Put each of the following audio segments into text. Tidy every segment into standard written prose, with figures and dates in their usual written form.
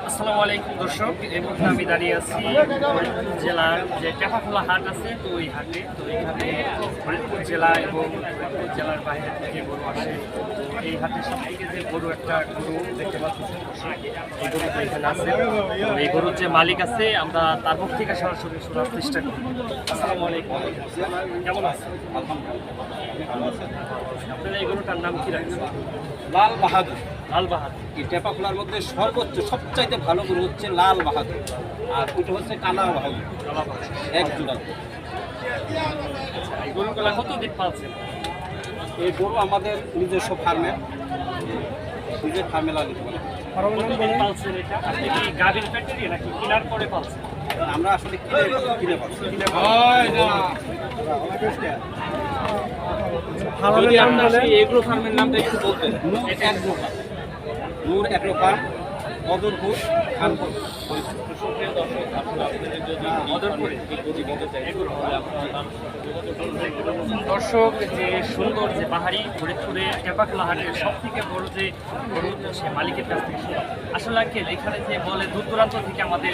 আসসালামু আলাইকুম দর্শক, এই মুহূর্তে আমি দাঁড়িয়ে আছি ফরিদপুর জেলার যে টেপাখোলা হাট আছে, তো ওই হাটে। তো এখানে ফরিদপুর জেলা এবং ফরিদপুর জেলার বাইরে থেকে গরু আসে। তো এই হাটের সব থেকে যে গরু একটা গরু দেখতে পাচ্ছি, এই গরুটা এখানে আছে। তো এই গরুর যে মালিক আছে, আমরা তার মুখ থেকে সরাসরি শোনার চেষ্টা করি। আসসালামু আলাইকুম, কেমন আছেন? আপনার এই গরুটার নাম কি রাখছেন? লাল বাহাদুর। লাল বাহাদুর। এই টেপাখোলার মধ্যে সর্বোচ্চ সবচাইতে ভালো গরু হচ্ছে লাল বাহাদুর, আর ওইটা হচ্ছে কালা বাহাদুর, এক জোড়া। এই গরুগুলা কতদিন পালছেন? এই গরু আমাদের নিজস্ব ফার্মের, নিজের ফার্মে লাগিয়ে বলে। কতদিন পালছেন এটা? আপনি কি গাভীর ফ্যাক্টরি নাকি কেনার পরে পালছেন? আমরা আসলে কিনে পাচ্ছি। যদি আমরা এগ্রো ফার্মের নামটা একটু বলতেন। নূর এগ্রো ফার্ম, মদরপুর, খানপুর। দর্শক, যে সুন্দর যে পাহাড়ি ফরিদপুরে টেপাখোলা হাটের সব থেকে বড় যে গরু, সে মালিকের কাছ থেকে আসলে আঙ্কেল এখানে যে বলে দূর দূরান্ত থেকে আমাদের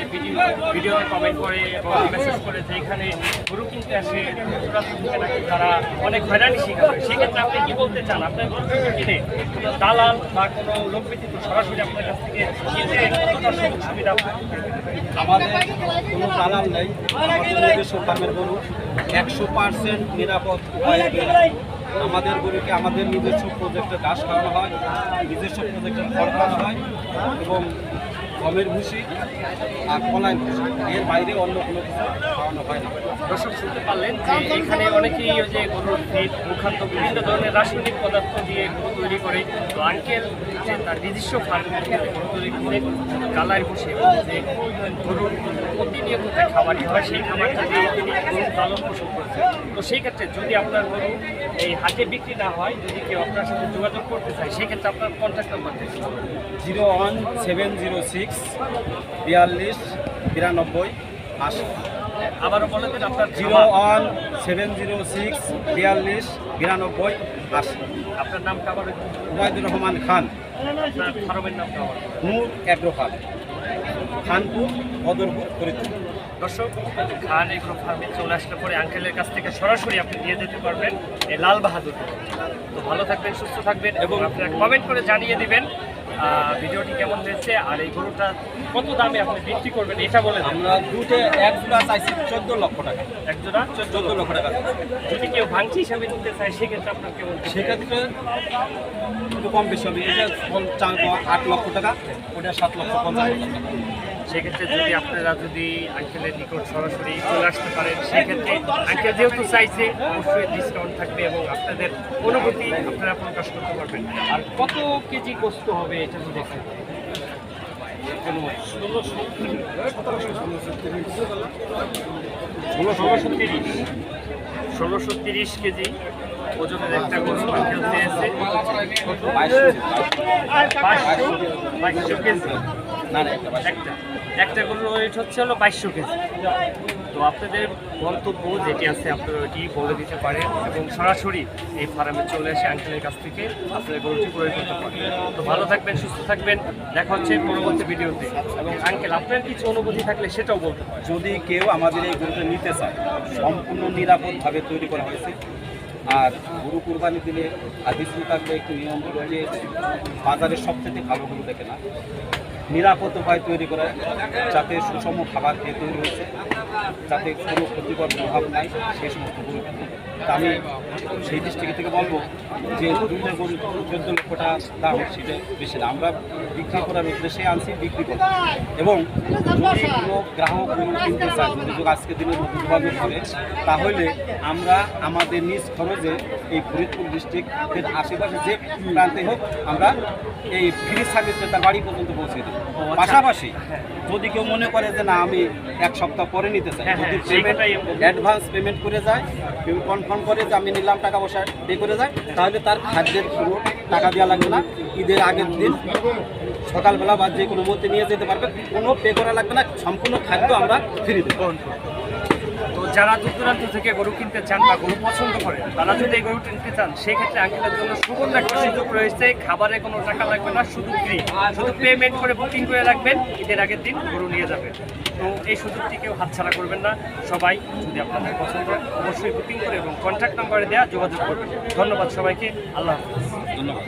ভিডিওতে কমেন্ট করে এবং মেসেজ করে যে এখানে গরু কিনতে আসে দূর দূরান্ত থেকে, নাকি তারা অনেক হয়রানি শিকার হয়। সেক্ষেত্রে আপনি কি বলতে চান, আপনার গরু কিনে কোনো দালাল বা কোনো লোক ব্যতীত সরাসরি আপনার কাছ থেকে কিনতে কতটা সুযোগ সুবিধা হয়? আমাদের কোনো দালাল নেই, আমাদের নিজস্ব ফার্মের গরু 100% নিরাপদ উপায়ে আমাদের গরুকে আমাদের নিজস্ব প্রজেক্টে ঘাস খাওয়ানো হয়, নিজস্ব প্রজেক্টে খড় খাওয়ানো হয় এবং গমের ভুসি আর কলাই ভুসি, এর বাইরে অন্য কোনো কিছু খাওয়ানো হয় না। দর্শক শুনতে পারলেন যে এখানে অনেকেই ওই যে গরুর ফিড, মুখান্ত বিভিন্ন ধরনের রাসায়নিক পদার্থ দিয়ে গরু তৈরি করে। তো আঙ্কেল যে তার নিজস্ব ফার্ম থেকে গরু তৈরি করে গালায় বসে যে গরুর প্রতিনিয়ত যে খাবারই হয়, সেই খাবারটা দিয়ে তিনি গরু পালন পোষণ করছেন। তো সেই ক্ষেত্রে যদি আপনার গরু এই হাটে বিক্রি না হয়, যদি কেউ আপনার সাথে যোগাযোগ করতে চায়, সেক্ষেত্রে আপনার কন্ট্যাক্ট নাম্বার দিন। 01706 42 92 80। আবারও বলে দেন আপনার 01706 42 92 80। আপনার নামটা আবার একটু, উবাইদুর রহমান খান, আপনার ফার্মের নামটা আবার। নূর এগ্রো ফার্ম, খানপুর, মদরপুর, ফরিদপুর। দর্শক, খান এগ্রো ফার্মে চলে আসলে পরে আঙ্কেলের কাছ থেকে সরাসরি আপনি দিয়ে যেতে পারবেন এই লাল বাহাদুর। তো ভালো থাকবেন, সুস্থ থাকবেন এবং আপনারা কমেন্ট করে জানিয়ে দিবেন ভিডিওটি কেমন হয়েছে আর এই গরুটা কত দামে আপনি বিক্রি করবেন এটা বলে দেন। আমরা এক জোড়া চাইছি 14 লক্ষ টাকা। এক জোড়া 14 লক্ষ টাকা। যদি কেউ ভাঙচি হিসাবে নিতে চায়, সেক্ষেত্রে আপনার কেমন? সেক্ষেত্রে একটু কম বেশি হবে। এটা 8 লক্ষ টাকা, ওটা 7 লক্ষ 50 টাকা। সেক্ষেত্রে যদি আপনারা যদি আঙ্কেলের নিকট সরাসরি চলে আসতে পারেন, সেক্ষেত্রে আঙ্কেল যেহেতু চাইছে অবশ্যই ডিসকাউন্ট থাকবে এবং আপনাদের অনুভূতি আপনারা প্রকাশ করতে পারবেন। আর কত কেজি গোস্ত হবে এটা যদি দেখেন? 1630 কেজি ওজনের একটা গোস্ত আঙ্কেল চেয়েছে। 2200 কেজি না, একটা গরুর ওয়েট হচ্ছে হলো 2200 কেজি। তো আপনাদের মন্তব্য যেটি আছে আপনারা ওইটি বলে দিতে পারেন এবং সরাসরি এই ফার্মে চলে এসে আঙ্কেলের কাছ থেকে আপনাদের গরুটি ক্রয় করতে পারেন। তো ভালো থাকবেন, সুস্থ থাকবেন, দেখা হচ্ছে পরবর্তী ভিডিওতে। এবং আঙ্কেল আপনার কিছু অনুভূতি থাকলে সেটাও বলতে পারেন। যদি কেউ আমাদের এই গরুটা নিতে চায়, সম্পূর্ণ নিরাপদভাবে তৈরি করা হয়েছে। আর গরু কুরবানি দিলে হাদিস থাকবে একটু নিয়ম হলো যে বাজারের সবথেকে ভালো গরু দেখে না, নিরাপদ উপায় তৈরি করা, যাতে সুষম খাবার খেয়ে তৈরি হয়েছে, যাতে কোনো ক্ষতিকর প্রভাব নাই সেই সমস্ত গরু। তা আমি সেই দৃষ্টিকোণ থেকে বলবো যে দুইটা গরু 14 লক্ষ টাকা দাম, সেটা বেশি না। আমরা বিক্রি করার উদ্দেশ্যে আনছি, বিক্রি করব। এবং যদি কোনো গ্রাহক গরু কিনতে চায়, যদি আজকের দিনে যোগাযোগ করে, তাহলে আমরা আমাদের নিজ খরচে এই ফরিদপুর ডিস্ট্রিক্টের আশেপাশে যে প্রান্তে হোক আমরা এই ফ্রি সার্ভিসটা তার বাড়ি পর্যন্ত পৌঁছে দিই। পাশাপাশি যদি কেউ মনে করে যে না আমি এক সপ্তাহ পরে নিতে চাই, যদি পেমেন্ট অ্যাডভান্স পেমেন্ট করে যায়, কেউ কনফার্ম করে যে আমি নিলাম, টাকা পয়সা পে করে যায়, তাহলে তার খাদ্যের পুরো টাকা দেওয়া লাগবে না। ঈদের আগের দিন সকালবেলা বা যে কোনো মধ্যে নিয়ে যেতে পারবে, কোনো পে করা লাগবে না, সম্পূর্ণ খাদ্য আমরা ফ্রি দেব। যারা দূর দূরান্ত থেকে গরু কিনতে চান বা গরু পছন্দ করেন তারা যদি এই গরুটা নিতে চান সেক্ষেত্রে আঙ্কেলের জন্য সুবর্ণ একটা সুযোগ রয়েছে। খাবারে কোনো টাকা লাগবে না, শুধু ফ্রি, শুধু পেমেন্ট করে বুকিং করে রাখবেন, ঈদের আগের দিন গরু নিয়ে যাবেন। তো এই সুযোগটি কেউ হাতছাড়া করবেন না। সবাই যদি আপনাদের পছন্দ হয় অবশ্যই বুকিং করে এবং কন্ট্যাক্ট নাম্বারে দেওয়া যোগাযোগ করবেন। ধন্যবাদ সবাইকে, আল্লাহ হাফেজ। ধন্যবাদ।